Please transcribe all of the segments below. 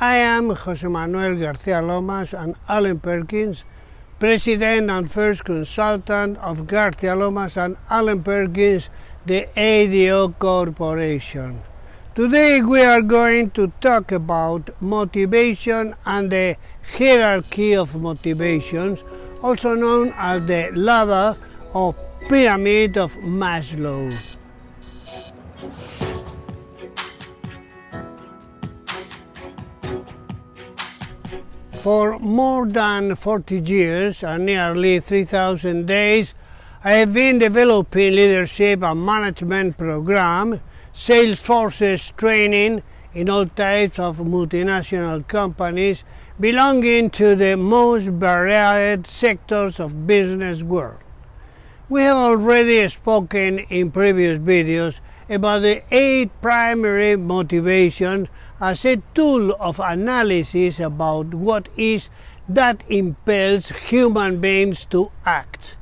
I am José Manuel García-Lomas Allen-Perkins, President and first Consultant of García-Lomas Allen-Perkins, the ADO Corporation. Today we are going to talk about motivation and the hierarchy of motivations, also known as the ladder or pyramid of Maslow. For more than 40 years and nearly 3,000 days, I have been developing leadership and management programs, sales forces training in all types of multinational companies belonging to the most varied sectors of business world. We have already spoken in previous videos about the 8 primary motivations as a tool of analysis about what is that impels human beings to act.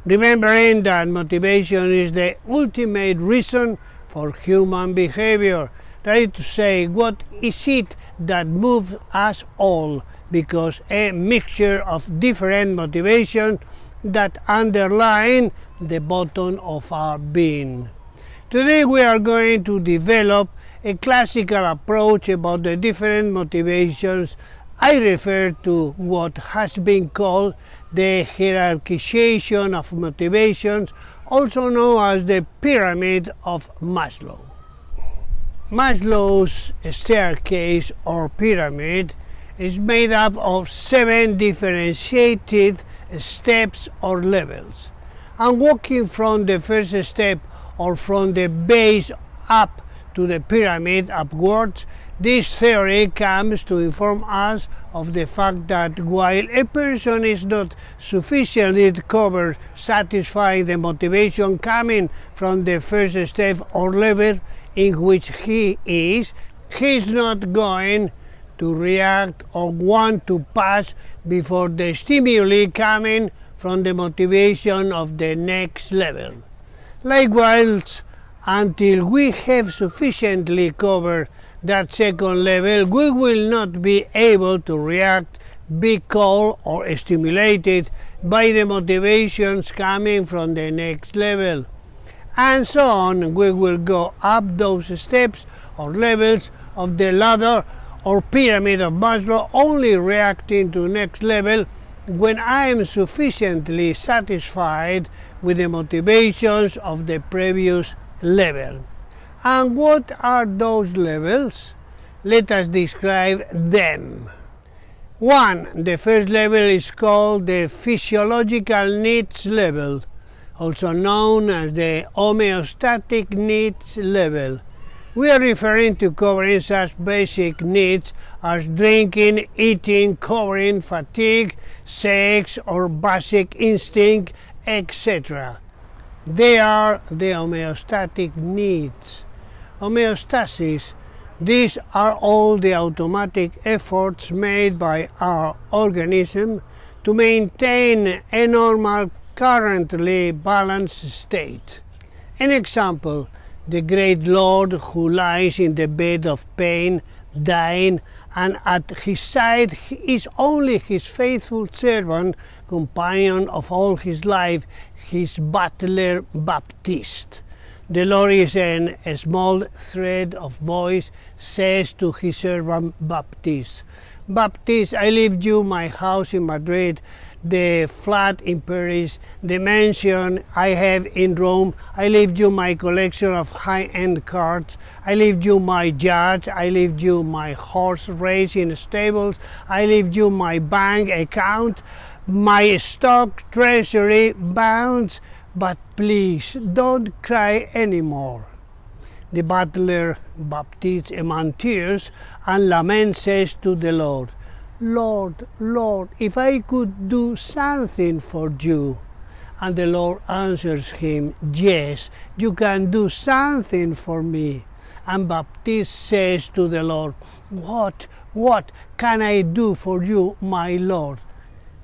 Remembering that motivation is the ultimate reason for human behavior, that is to say, what is it that moves us all, because a mixture of different motivations that underline the bottom of our being. Today we are going to develop a classical approach about the different motivations. I refer to what has been called the hierarchization of motivations, also known as the pyramid of Maslow. Maslow's staircase or pyramid is made up of 7 differentiated steps or levels. And walking from the first step or from the base up to the pyramid upwards, this theory comes to inform us of the fact that while a person is not sufficiently covered satisfying the motivation coming from the first step or level in which he is not going to react or want to pass before the stimuli coming from the motivation of the next level. Likewise, until we have sufficiently covered that second level, we will not be able to react, be called or stimulated by the motivations coming from the next level. And so on, we will go up those steps or levels of the ladder or pyramid of Maslow, only reacting to next level when I am sufficiently satisfied with the motivations of the previous level. And what are those levels? Let us describe them. 1. The first level is called the physiological needs level, also known as the homeostatic needs level. We are referring to covering such basic needs as drinking, eating, covering, fatigue, sex, or basic instinct, etc. They are the homeostatic needs. Homeostasis. These are all the automatic efforts made by our organism to maintain a normal, currently balanced state. An example, the great Lord who lies in the bed of pain, dying, and at his side is only his faithful servant, companion of all his life, his butler Baptiste. The Lord is in a small thread of voice, says to his servant Baptiste, Baptiste, I leave you my house in Madrid, the flat in Paris, the mansion I have in Rome. I leave you my collection of high-end cars. I leave you my yacht. I leave you my horse racing stables. I leave you my bank account, my stock treasury bonds. But please don't cry anymore. The butler Baptiste, among tears and lament, says to the Lord, Lord, Lord, if I could do something for you. And the Lord answers him, yes, you can do something for me. And Baptiste says to the Lord, what can I do for you, my Lord?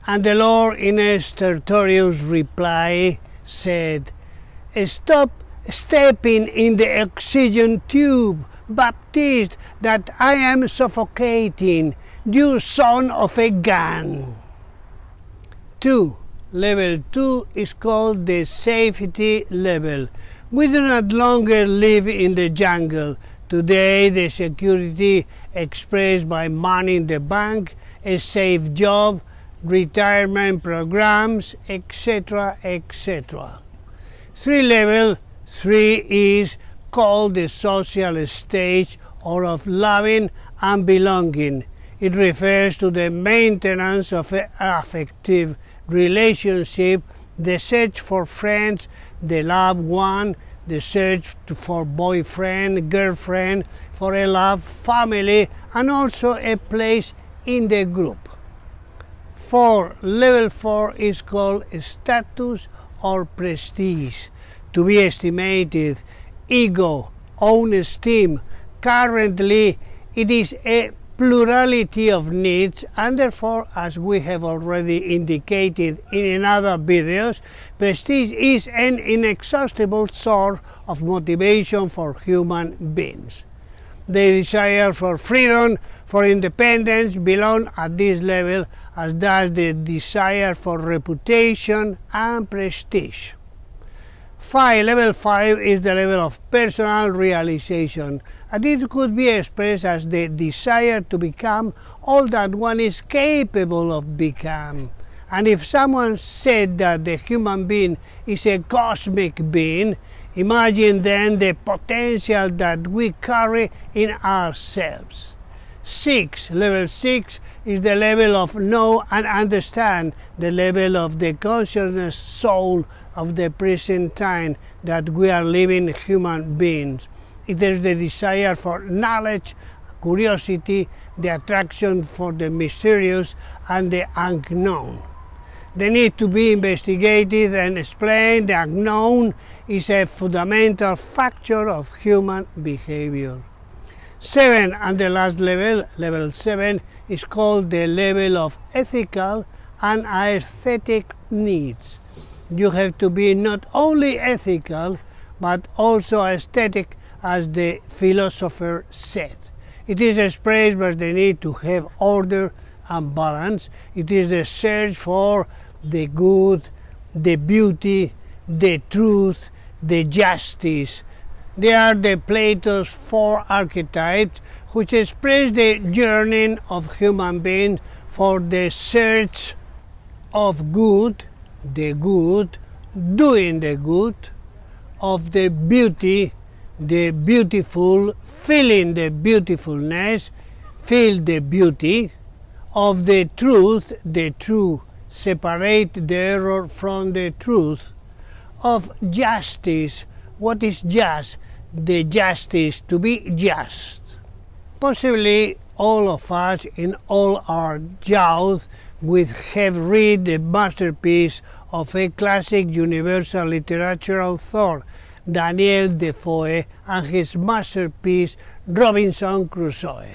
And the Lord, in a stertorous reply, said, stop stepping in the oxygen tube Baptiste, that I am suffocating, you son of a gun. 2. Level 2 is called the safety level. We do not longer live in the jungle. Today, the security expressed by money in the bank, a safe job, retirement programs, etc., etc. Level 3 is called the social stage or of loving and belonging. It refers to the maintenance of an affective relationship, the search for friends, the loved one, the search for boyfriend, girlfriend, for a loved family, and also a place in the group. Level 4 is called status or prestige, to be estimated, ego, own esteem. Currently, it is a plurality of needs, and therefore, as we have already indicated in other videos, prestige is an inexhaustible source of motivation for human beings. The desire for freedom, for independence belong at this level, as does the desire for reputation and prestige. Level 5 is the level of personal realization, and it could be expressed as the desire to become all that one is capable of becoming. And if someone said that the human being is a cosmic being, imagine then the potential that we carry in ourselves. Level 6 is the level of know and understand, the level of the consciousness soul of the present time that we are living human beings. It is the desire for knowledge, curiosity, the attraction for the mysterious and the unknown. The need to be investigated and explained. The unknown is a fundamental factor of human behavior. 7, and the last level, level 7, is called the level of ethical and aesthetic needs. You have to be not only ethical, but also aesthetic, as the philosopher said. It is expressed by the need to have order and balance. It is the search for the good, the beauty, the truth, the justice. They are the Plato's 4 archetypes, which express the yearning of human beings for the search of good, the good, doing the good, of the beauty, the beautiful, feeling the beautifulness, feel the beauty, of the truth, the true, separate the error from the truth, of justice, what is just, the justice, to be just. Possibly all of us in all our youth would have read the masterpiece of a classic universal literature author, Daniel Defoe, and his masterpiece Robinson Crusoe.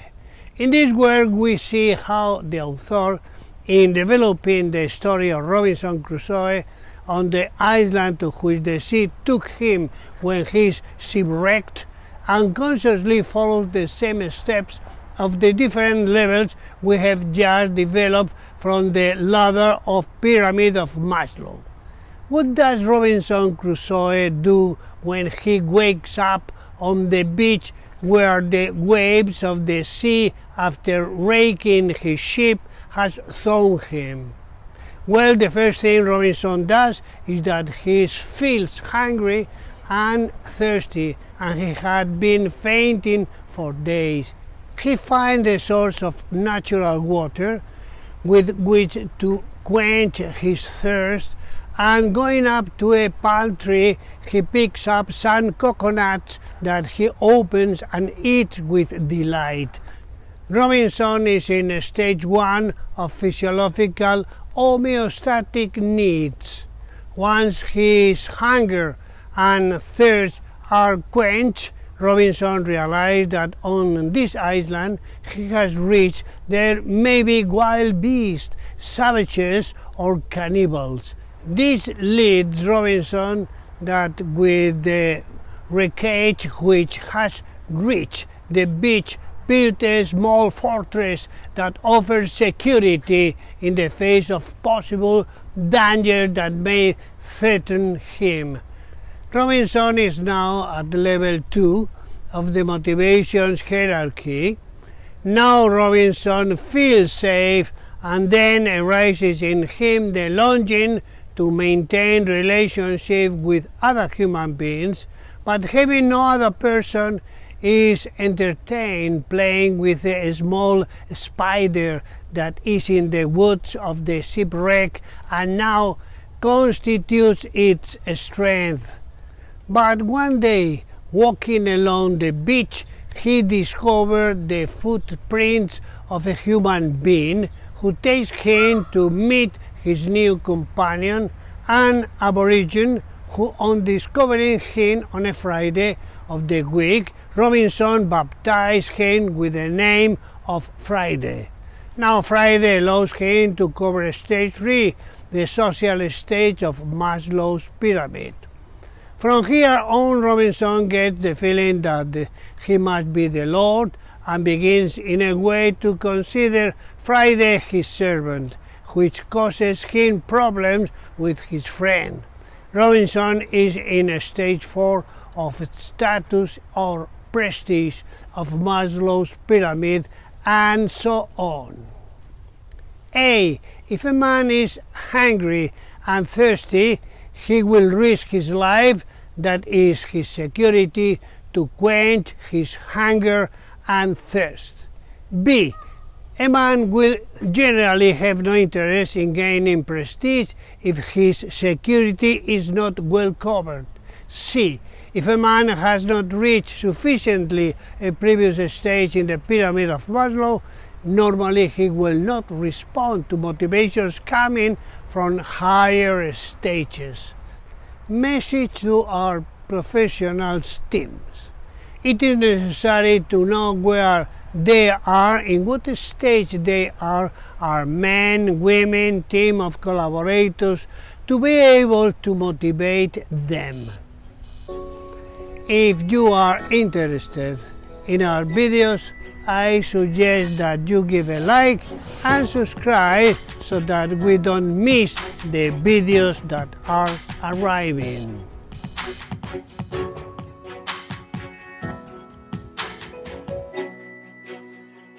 In this work we see how the author, in developing the story of Robinson Crusoe on the island to which the sea took him when he is shipwrecked, unconsciously follows the same steps of the different levels we have just developed from the ladder of pyramid of Maslow. What does Robinson Crusoe do when he wakes up on the beach where the waves of the sea, after wrecking his ship, has thrown him? Well, the first thing Robinson does is that he feels hungry and thirsty, and he had been fainting for days. He finds a source of natural water with which to quench his thirst, and going up to a palm tree, he picks up some coconuts that he opens and eats with delight. Robinson is in stage 1 of physiological homeostatic needs. Once his hunger and thirst are quenched, Robinson realized that on this island he has reached there may be wild beasts, savages, or cannibals. This leads Robinson that with the wreckage which has reached the beach built a small fortress that offers security in the face of possible danger that may threaten him. Robinson is now at level 2 of the motivations hierarchy. Now Robinson feels safe, and then arises in him the longing to maintain relationship with other human beings, but having no other person is entertained playing with a small spider that is in the woods of the shipwreck and now constitutes its strength. But one day, walking along the beach, he discovered the footprints of a human being who takes him to meet his new companion, an aborigine who, on discovering him on a Friday of the week, Robinson baptized him with the name of Friday. Now Friday allows him to cover stage 3, the social stage of Maslow's pyramid. From here on, Robinson gets the feeling that he must be the Lord, and begins in a way to consider Friday his servant, which causes him problems with his friend. Robinson is in stage 4 of status or prestige of Maslow's pyramid, and so on. A. If a man is hungry and thirsty, he will risk his life, that is his security, to quench his hunger and thirst. B. A man will generally have no interest in gaining prestige if his security is not well covered. C. If a man has not reached sufficiently a previous stage in the pyramid of Maslow, normally he will not respond to motivations coming from higher stages. Message to our professionals teams. It is necessary to know where they are, in what stage they are men, women, team of collaborators, to be able to motivate them. If you are interested in our videos, I suggest that you give a like and subscribe so that we don't miss the videos that are arriving.